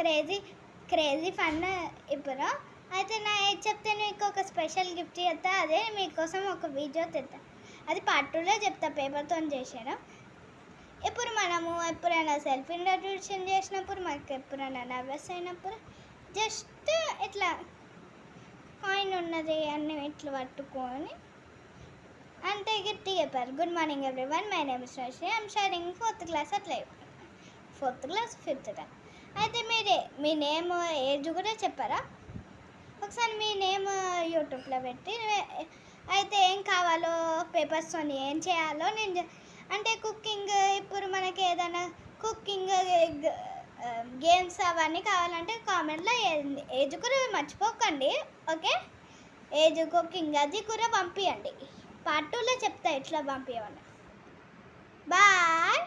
Crazy crazy fun ఇప్పుడు. అయితే నా ఏజ్ చెప్తే మీకు ఒక స్పెషల్ గిఫ్ట్ చేస్తా, అదే మీకోసం ఒక వీడియో తెస్తా. అది పార్ట్ 2లో చెప్తా, పేపర్తో చేశాను. ఇప్పుడు మనము ఎప్పుడైనా సెల్ఫ్ ఇంట్రడ్యూషన్ చేసినప్పుడు, మనకి ఎప్పుడైనా నర్వస్ అయినప్పుడు జస్ట్ ఇట్లా కాయిన్ ఉన్నది అన్ని ఇట్లా పట్టుకొని అంటే గట్టి చెప్పారు. Good morning everyone, my name is Shri, I'm studying 4th class. అట్లా 4th క్లాస్ 5th క్లాస్. అయితే మీ నేమ్ ఏజ్ కూడా చెప్పారా? ఒకసారి మీ నేమ్ యూట్యూబ్లో పెట్టి అయితే ఏం కావాలో పేపర్స్తో ఏం చేయాలో నేను అంటే కుకింగ్, ఇప్పుడు మనకి ఏదైనా కుకింగ్ గేమ్స్ అవన్నీ కావాలంటే కామెంట్లో ఏజ్ కూడా మర్చిపోకండి. ఓకే, ఏజ్ కుకింగ్ అది కూడా పంపించండి. పార్ట్ 2లో చెప్తా ఎట్లా పంపించమని. బాయ్.